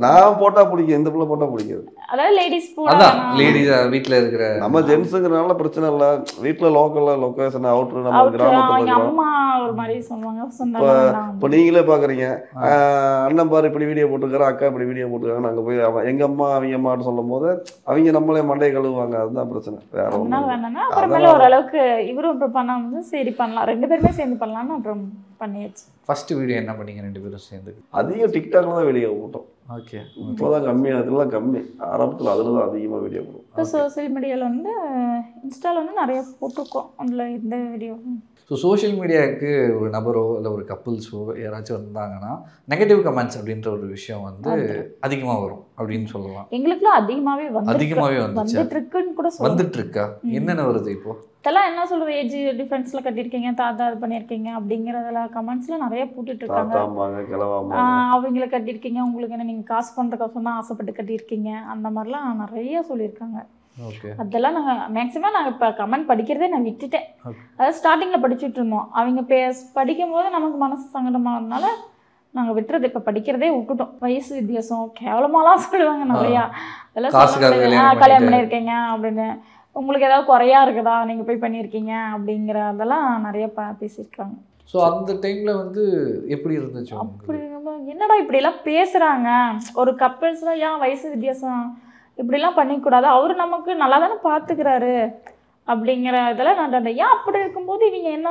நான் போட்டா பிடிக்கும், இந்த பிள்ளை போட்டா பிடிக்காது. அதாவது லேடிஸ் அதான் லேடிஸ் வீட்டில் இருக்கிற நம்ம ஜென்ஸுங்கிறனால பிரச்சனை இல்லை. வீட்டில் லோக்கல்ல லொக்கேஷன் அவுட்ரு நம்ம கிராமத்துல அம்மா ஒரு மாதிரி சொல்லுவாங்க, சொன்னாங்க. இப்போ நீங்களே பாக்குறீங்க, அண்ணன் பாரு இப்படி வீடியோ போட்டுருக்காரு, அக்கா இப்படி வீடியோ போட்டுருக்காங்க, நாங்க போய் எங்க அம்மா அவங்க அம்மான்னு சொல்லும் போது அவங்க நம்மளே மண்டையை கழுவுவாங்க. அதுதான் பிரச்சனை, வேற அதனால வேணாம்னா அப்புறமேல ஓரளவுக்கு இவரும் இப்போ பண்ணாம சரி பண்ணலாம், 2 பேருமே சேர்ந்து பண்ணலாம்னு அப்புறம் பண்ணியாச்சு. ஃபர்ஸ்ட் வீடியோ என்ன பண்ணீங்க 2 பேரும் சேர்ந்து? அதிகம் டிக்டாக்ல தான் வீடியோ போட்டோம். ஓகே. இப்போதான் கம்மியாக இதெல்லாம் கம்மி. ஆரம்பத்தில் அதில் தான் அதிகமாக வீடியோ போடுவோம். இப்போ சோசியல் மீடியாவில் வந்து இன்ஸ்டாவில் வந்து நிறைய போட்டிருக்கோம் அதில் இந்த வீடியோ. ஸோ சோஷியல் மீடியாவுக்கு ஒரு நபரோ இல்லை ஒரு கப்புள்ஸோ யாராச்சும் வந்தாங்கன்னா நெகட்டிவ் கமெண்ட்ஸ் அப்படின்ற ஒரு விஷயம் வந்து அதிகமாக வரும் அப்படின்னு சொல்லலாம். எங்களுக்குலாம் அதிகமாகவே வந்துட்டு இருக்குன்னு கூட சொல்லலாம். வந்துட்டு இருக்கா? என்னென்ன வருது இப்போ? இதெல்லாம் என்ன சொல்றது, ஏஜ் டிஃப்ரென்ஸ்ல கட்டியிருக்கீங்க, தாத்தா இது பண்ணியிருக்கீங்க அப்படிங்கிறதெல்லாம் கமெண்ட்ஸ்ல நிறைய போட்டுட்டு இருக்காங்க. அவங்கள கட்டியிருக்கீங்க, உங்களுக்கு என்ன நீங்கள் காசு பண்ணுறதுக்கோசம் தான் ஆசைப்பட்டு கட்டியிருக்கீங்க, அந்த மாதிரிலாம் நிறைய சொல்லியிருக்காங்க. அதெல்லாம் நாங்கள் மேக்ஸிமம் நாங்கள் இப்போ கமெண்ட் படிக்கிறதே நான் விட்டுட்டேன். அதாவது ஸ்டார்டிங்கில் படிச்சுட்டு இருந்தோம், அவங்க படிக்கும்போது நமக்கு மனசு சங்கடமானதுனால நாங்கள் விட்டுறது. இப்போ படிக்கிறதே விட்டுட்டோம். வயசு வித்தியாசம் கேவலமாலாம் சொல்லுவாங்க நிறையா. அதெல்லாம் கல்யாணம் பண்ணியிருக்கீங்க அப்படின்னு, உங்களுக்கு ஏதாவது குறையா இருக்குதா நீங்கள் போய் பண்ணியிருக்கீங்க அப்படிங்கிற அதெல்லாம் நிறைய பேசியிருக்காங்க. ஸோ அந்த டைமில் வந்து எப்படி இருந்துச்சு? அப்படி என்னடா இப்படிலாம் பேசுகிறாங்க, ஒரு கப்பிள்ஸ்லாம் ஏன் வயசு வித்தியாசம் இப்படிலாம் பண்ணிக்கூடாது, அவர் நமக்கு நல்லா தானே பார்த்துக்கிறாரு அப்படிங்கிற இதெல்லாம் நான் ஏன் அப்படி இருக்கும்போது இவங்க என்ன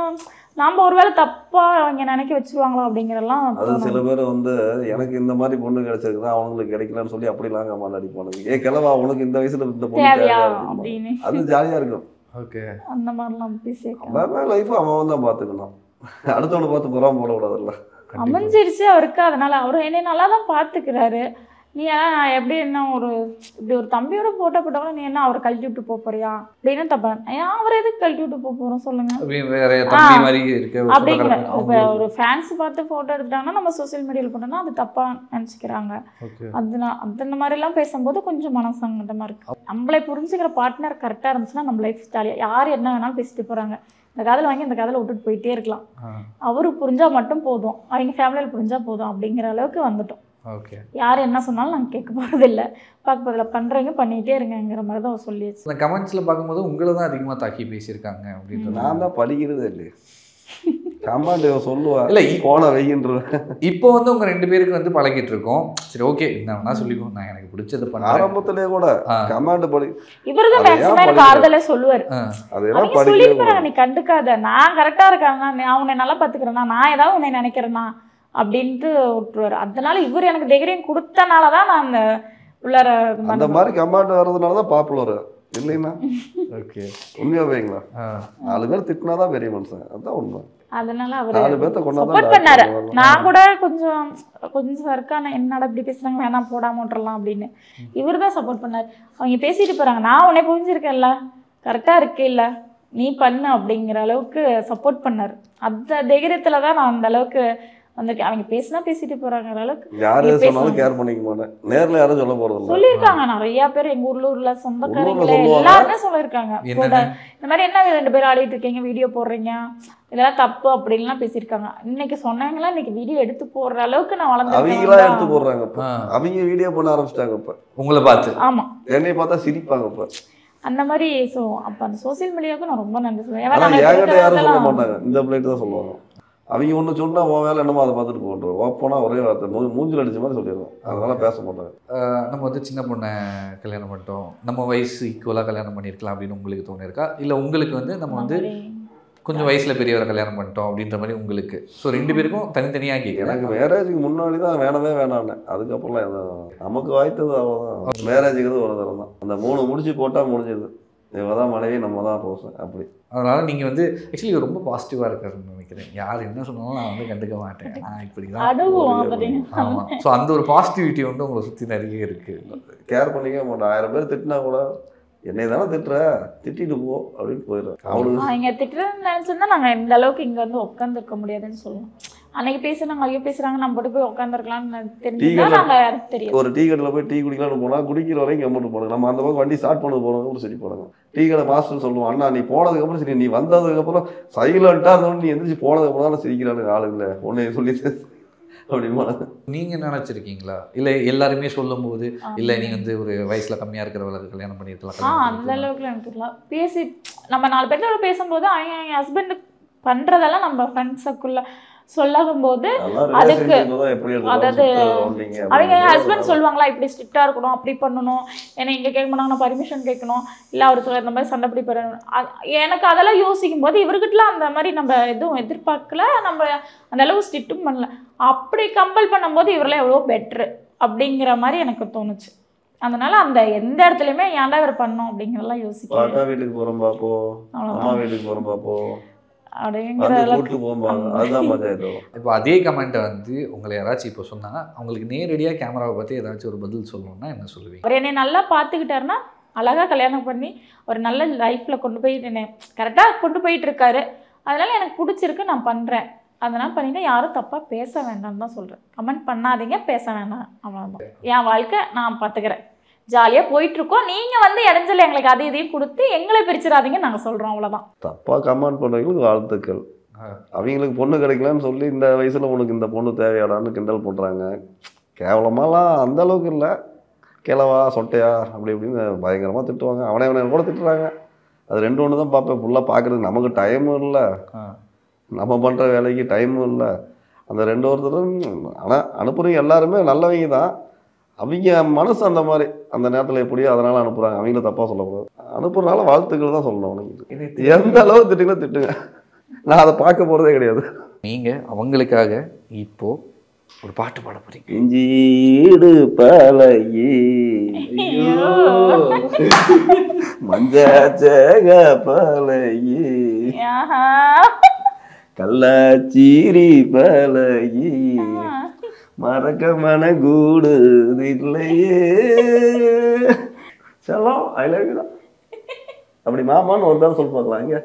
நாம் ஒரு வேளை தப்பாக அவங்க நினைக்க வச்சுருவாங்களோ அப்படிங்கிறலாம். அது சில பேர் வந்து எனக்கு இந்த மாதிரி பொண்ணு கிடைச்சிருக்குதான் அவங்களுக்கு கிடைக்கலன்னு சொல்லி அப்படிலாம் கமாண்ட் அடிப்பானுங்க. ஏ கிளவா உனக்கு இந்த வயசுல இந்த பொண்ணு தேவையா அப்படின்னு. அது ஜாலியாக இருக்கும். ஓகே. அந்த மாதிரிலாம் பேசி லைஃப் அவன் தான் பார்த்துக்கணும், அடுத்தவனை பார்த்து புறாம போடக்கூடாதுல்ல. அமைஞ்சிருச்சு அவருக்கு, அதனால அவர் என்னை நல்லா தான் பார்த்துக்கிறாரு. நீ எப்படி என்ன ஒரு இப்படி ஒரு தம்பியோட போட்டோ போட்டவங்க நீ என்ன அவரை கழட்டி விட்டு போறியா அப்படின்னு தப்பா, ஏன் அவரை எதுக்கு கழட்டி விட்டு போறோம் சொல்லுங்க அப்படிங்கிற. இப்போ ஒரு ஃபேன்ஸ் பார்த்து போட்டோ எடுத்துட்டாங்கன்னா நம்ம சோசியல் மீடியாவில் போட்டோம்னா அது தப்பா நினச்சிக்கிறாங்க. அதனால அந்த மாதிரிலாம் பேசும்போது கொஞ்சம் மனசங்கடமா இருக்கு. நம்மளை புரிஞ்சுக்கிற பார்ட்னர் கரெக்டாக இருந்துச்சுன்னா நம்ம லைஃப் ஜாலியாக, யார் என்ன வேணாலும் பேசிட்டு போறாங்க, இந்த காதல் வாங்கி இந்த காதலை விட்டுட்டு போயிட்டே இருக்கலாம், அவரு புரிஞ்சா மட்டும் போதும், அவங்க ஃபேமிலியில் புரிஞ்சா போதும் அப்படிங்கிற அளவுக்கு வந்துட்டோம். ஓகே. யார் என்ன சொன்னாலும் நாங்கள் கேட்க போகிறதில்ல, பார்க்க போதில் பண்ணுறீங்க பண்ணிகிட்டே இருங்கிற மாதிரி தான் சொல்லிடுச்சு. இந்த கமெண்ட்ஸில் பார்க்கும்போது உங்களை தான் அதிகமாக தாக்கி பேசியிருக்காங்க அப்படின்றது. நான் தான் படிக்கிறதே இல்லையே, கமெண்ட் சொல்லுவா இல்லை போன வைகின்ற. இப்போ வந்து உங்கள் 2 பேருக்கு வந்து பழகிட்டு இருக்கோம், சரி ஓகே என்ன வேணா சொல்லிக்கோ, நான் எனக்கு பிடிச்சது பண்ண. ஆரம்பத்திலே கூட கமெண்ட் படி இவர் தான் மேக்ஸிமம் எனக்கு ஆறுதலே சொல்லுவார். அதெல்லாம் சொல்லியிருக்கிறாங்க, நீ கண்டுக்காத, நான் கரெக்டாக இருக்காங்க, நான் உன்னை நல்லா பார்த்துக்கிறேன்னா, நான் ஏதாவது உன்னை நினைக்கிறேன்னா அப்படின்ட்டு விட்டுருவாரு. அதனால இவர் எனக்கு தைரியம் கொடுத்தனால தான் நான் அந்த உள்ளார அந்த மாதிரி கமெண்ட் வர்றதுனால தான் பாப்புலர் இல்லைன்னா. ஓகே, உண்மையா வைங்களா, 4 பேர் திட்டினாதான் பெரிய மனுஷன், அதுதான் உண்மை. அதனால அவர் சப்போர்ட் பண்ணாரு. நான் கூட கொஞ்சம் சர்க்கான என்னடா இப்படி பேசுறாங்க, வேணாம் போடாம விட்டுறலாம் அப்படின்னு இவர் தான் சப்போர்ட் பண்ணாரு. அவங்க பேசிட்டு போறாங்க, நான் உன்னை புரிஞ்சிருக்கேன்ல, கரெக்டா இருக்கே இல்ல, நீ பண்ணு அப்படிங்கிற அளவுக்கு சப்போர்ட் பண்ணாரு. அந்த தைரியத்துல தான் நான் அந்த அளவுக்கு வந்திருக்கேன். அவங்க பேசினா பேசிட்டு போறாங்கிற அளவுக்கு யாரு சொன்னாலும் கேர் பண்ணிக்க மாட்டேன். நேர்ல யாரும் சொல்ல போறது சொல்லியிருக்காங்க நிறைய பேர், எங்க ஊர்ல சொந்தக்காரங்களே எல்லாருமே சொல்லியிருக்காங்க, இந்த மாதிரி என்ன 2 பேரும் ஆடிட்டு இருக்கீங்க, வீடியோ போடுறீங்க, இதெல்லாம் தப்பு அப்படின்லாம் பேசியிருக்காங்க. இன்னைக்கு சொன்னாங்களா, இன்னைக்கு வீடியோ எடுத்து போடுற அளவுக்கு நான் வளர்ந்துருக்கேன். அவங்களா எடுத்து போடுறாங்க, அவங்க வீடியோ பண்ண ஆரம்பிச்சிட்டாங்க. இப்ப உங்களை பார்த்து ஆமா என்னை பார்த்தா சிரிப்பாங்க. இப்ப அந்த மாதிரி அப்ப அந்த சோசியல் மீடியாவுக்கு நான் ரொம்ப நன்றி சொல்லுவேன். என்கிட்ட யாரும் சொல்ல மாட்டாங்க, இந்த பிளேட் தான் சொல்லுவாங்க. அவங்க ஒன்று சொன்னால் உன் வேலை என்னமோ அதை பார்த்துட்டு போட்டுருவோம், ஓப்பனா ஒரே வார்த்தை மூஞ்சில் அடிச்ச மாதிரி சொல்லிடுவோம், அதனால பேச மாட்டாங்க. நம்ம வந்து சின்ன பொண்ணை கல்யாணம் பண்ணிட்டோம், நம்ம வயசு ஈக்குவலாக கல்யாணம் பண்ணியிருக்கலாம் அப்படின்னு உங்களுக்கு தோணிருக்கா? இல்லை உங்களுக்கு வந்து நம்ம வந்து கொஞ்சம் வயசில் பெரியவரை கல்யாணம் பண்ணிட்டோம் அப்படின்ற மாதிரி உங்களுக்கு? ஸோ 2 பேருக்கும் தனித்தனியாக கேட்குறேன். எனக்கு மேரேஜுக்கு முன்னாடி தான் வேணவே வேணான்னு, அதுக்கப்புறம்லாம் எதுவும் நமக்கு வாய்த்தது அவ்வளோதான். மேரேஜுக்கு ஒரு தரம் தான், அந்த 3 முடிச்சு போட்டால் முடிஞ்சது. இவ தான் மனைவி, நம்ம தான் ரோசன் அப்படி. அதனால் நீங்கள் வந்து ஆக்சுவலி ரொம்ப பாசிட்டிவாக இருக்காருன்னு நினைக்கிறேன். யார் என்ன சொன்னாலும் நான் வந்து கண்டுக்க மாட்டேன், நான் இப்படி தான். ஆமாம். ஸோ அந்த ஒரு பாசிட்டிவிட்டி வந்து உங்களை சுற்றி நிறைய இருக்குது. கேர் பண்ணிக்க மாட்டேன். 1000 பேர் திட்டினா கூட என்னை தானே திட்டுற, திட்டிட்டு போ அப்படின்னு போயிடுறேன். அவனுக்கு அவங்க திட்டுறதுன்னு நினச்சிருந்தா நாங்கள் இந்த அளவுக்கு இங்கே வந்து உட்காந்துருக்க முடியாதுன்னு சொல்லுவோம். அன்னைக்கு பேசுனாங்க, ஐயோ பேசுகிறாங்க, நம்ம போட்டு போய் உட்காந்துருக்கலாம்னு தெரிஞ்சுன்னா நாங்கள் தெரியும். ஒரு டீ கடையில் போய் டீ குடிக்கலாம்னு போனால் குடிக்கிற வரைக்கும் கம்மிட்டு போனாங்க. நம்ம அந்த பக்கம் வண்டி ஸ்டார்ட் பண்ண போகிறவங்க கூட சரி போனாங்க. டீ கடை மாஸ்டர் சொல்லுவோம், அண்ணா நீ போனதுக்கப்புறம் சரி, நீ வந்ததுக்கப்புறம் சைலண்ட்டாக இருந்தோன்னு நீ எந்திரிச்சு போனதுக்கப்புறம் தான் சிரிக்கிறானுங்க ஆளுங்கள உன்னை சொல்லி அப்படிமா. நீங்கள் நினச்சிருக்கீங்களா? இல்லை எல்லாருமே சொல்லும் போது இல்லை நீங்கள் வந்து ஒரு வயசில் கம்மியாக இருக்கிறவங்களுக்கு கல்யாணம் பண்ணியிருக்கலாம்? அந்த அளவுக்குலாம் எனக்கு தெரியல. பேசி நம்ம 4 பேர்த்தோட பேசும்போது என் ஹஸ்பண்ட் பண்ணுறதெல்லாம் நம்ம ஃப்ரெண்ட்ஸுக்குள்ள சொல்லாகும் போது அதுக்கு அதாவது அவங்க என் ஹஸ்பண்ட் சொல்லுவாங்களா இப்படி ஸ்ட்ரிக்டாக இருக்கணும், அப்படி பண்ணணும், ஏன்னா இங்கே கேட்க மாட்டாங்க, நான் பர்மிஷன் கேட்கணும், இல்லை அவர் சொல்ல இந்த மாதிரி சண்டை பிடி பண்ணணும். எனக்கு அதெல்லாம் யோசிக்கும் போது இவர்கிட்டலாம் அந்த மாதிரி நம்ம எதுவும் எதிர்பார்க்கல, நம்ம அந்த அளவு ஸ்ட்ரிக்டும் பண்ணல. அப்படி கம்பல் பண்ணும்போது இவரெல்லாம் எவ்வளோ பெட்ரு அப்படிங்கிற மாதிரி எனக்கு தோணுச்சு. அதனால அந்த எந்த இடத்துலையுமே ஏன்டா இவர் பண்ணோம் அப்படிங்கிறதெல்லாம் யோசிக்கிறேன். வீட்டுக்கு போகிறோம் பாப்போ, அம்மா வீட்டுக்கு போகிறோம் பாப்போ அப்படிங்கிற இப்போ அதே கமெண்ட்டை வந்து உங்களை யாராச்சும் இப்போ சொன்னாங்க, அவங்களுக்கு நேரடியாக கேமராவை பற்றி ஏதாச்சும் ஒரு பதில் சொல்லணும்னா என்ன சொல்லுவீங்க? அவர் என்னை நல்லா பார்த்துக்கிட்டாருன்னா அழகாக கல்யாணம் பண்ணி ஒரு நல்ல லைஃப்பில் கொண்டு போய் என்னை கரெக்டாக கொண்டு போயிட்டு இருக்காரு. அதனால் எனக்கு பிடிச்சிருக்கு, நான் பண்ணுறேன். அதனால் பண்ணிவிட்டு யாரும் தப்பாக பேச வேண்டாம்னு தான் சொல்கிறேன். கமெண்ட் பண்ணாதீங்க, பேச வேண்டாம், அவ்வளோதான். என் வாழ்க்கை நான் பார்த்துக்கிறேன், ஜாலியாக போயிட்டுருக்கோம். நீங்கள் வந்து இடைஞ்சல் எங்களுக்கு அது இதையும் கொடுத்து எங்களை பிரிச்சிடாதீங்க நாங்கள் சொல்கிறோம், அவ்வளோதான். தப்பாக கமெண்ட் பண்ணுறவங்களுக்கு வாழ்த்துக்கள். அவங்களுக்கு பொண்ணு கிடைக்கலன்னு சொல்லி இந்த வயசில் உனக்கு இந்த பொண்ணு தேவையாடான்னு கிண்டல் பண்ணுறாங்க. கேவலமாலாம் அந்த அளவுக்கு இல்லை, கிழவா சொட்டையா அப்படி இப்படின்னு பயங்கரமாக திட்டுவாங்க. அவனை கூட திட்டுறாங்க. அது 2 ஒன்று தான் பார்ப்பேன். ஃபுல்லாக பார்க்குறதுக்கு நமக்கு டைமும் இல்லை, நம்ம பண்ணுற வேலைக்கு டைமும் இல்லை. அந்த 2 ஒருத்தரும் ஆனால் அனுப்புறவங்க எல்லாருமே நல்லவங்க தான். அவங்க மனசு அந்த மாதிரி அந்த நேரத்தில் எப்படியோ அதனால் அனுப்புகிறாங்க. அவங்கள தப்பாக சொல்லக்கூடாது. அனுப்புறதுனால வாழ்த்துக்கள் தான் சொல்லணும். அவனுக்கு எந்த அளவு திட்டுங்க திட்டுங்க, நான் அதை பார்க்க போகிறதே கிடையாது. நீங்கள் அவங்களுக்காக இப்போது ஒரு பாட்டு பாட போகிறீங்க. இஞ்சீடு பழகி மஞ்சக பழகி கல்லாச்சீரி பழகி மறக்க மன கூடுது இல்லையே செல்லம் ஐ லவ் யூ தான். அப்படி மாமான்னு ஒரு தான் சொல்லி பார்க்கலாம். இங்க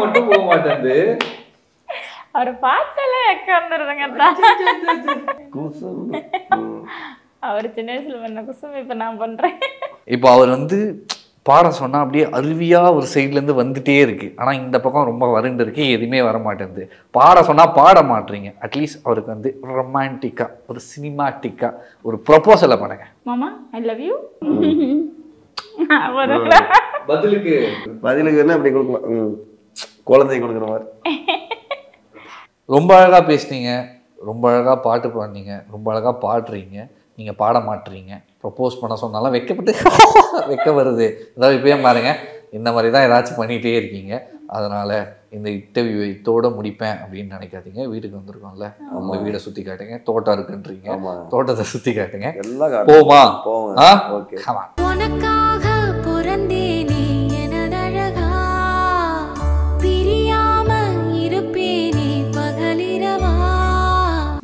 மட்டும் போக மாட்டேங்குது, அவர் பார்த்தாலே வந்துடுதுங்க. அவர் சின்ன வயசுல பண்ண குசும் இப்போ நான் பண்ணுறேன். இப்போ அவர் வந்து பாட சொன்னால் அப்படியே அருவியாக ஒரு சைட்லேருந்து வந்துட்டே இருக்குது. ஆனால் இந்த பக்கம் ரொம்ப வறண்டு இருக்கு, எதுவுமே வர மாட்டேங்குது. பாட சொன்னால் பாட மாட்டீங்க. அட்லீஸ்ட் அவருக்கு வந்து ரொமான்டிக்காக ஒரு சினிமாட்டிக்காக ஒரு ப்ரொபோசலை பண்ணுங்க. மாமா ஐ லவ் யூ. பதிலுக்கு என்ன அப்படி கொடுக்கலாம், குழந்தை கொடுக்குற மாதிரி. ரொம்ப அழகாக பேசுனீங்க, ரொம்ப அழகாக பாட்டு பாடினீங்க, ரொம்ப அழகாக பாடுறீங்க. நீங்கள் பாட மாட்டுறீங்க. ப்ரப்போஸ் பண்ண சொன்னாலும் வெக்கப்பட்டு வெக்க வருது. அதாவது இப்போயே பாருங்க, இந்த மாதிரி தான் ஏதாச்சும் பண்ணிகிட்டே இருக்கீங்க. அதனால் இந்த இன்டர்வியூ இதோட முடிப்பேன் அப்படின்னு நினைக்காதீங்க. வீட்டுக்கு வந்திருக்கோம்ல, அவங்க வீடை சுற்றி காட்டுங்க. தோட்டம் இருக்குன்றீங்க, தோட்டத்தை சுற்றி காட்டுங்க. போமா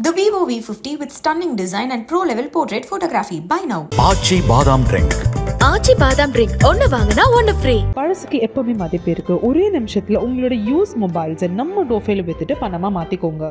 The Vivo V50 with stunning design and pro-level portrait photography. Buy now. ஆச்சி பாதாம் ட்ரிங்க். ஆச்சி பாதாம் ட்ரிங்க் ஒன்று வாங்கினா ஒன்று ஃப்ரீ. பழசுக்கு எப்பவுமே மதிப்பு இருக்கு. ஒரே நிமிஷத்துல உங்களோட யூஸ் மொபைல்ஸை நம்ம டோஃபேல வித்துட்டு பணமா மாத்திக்கோங்க.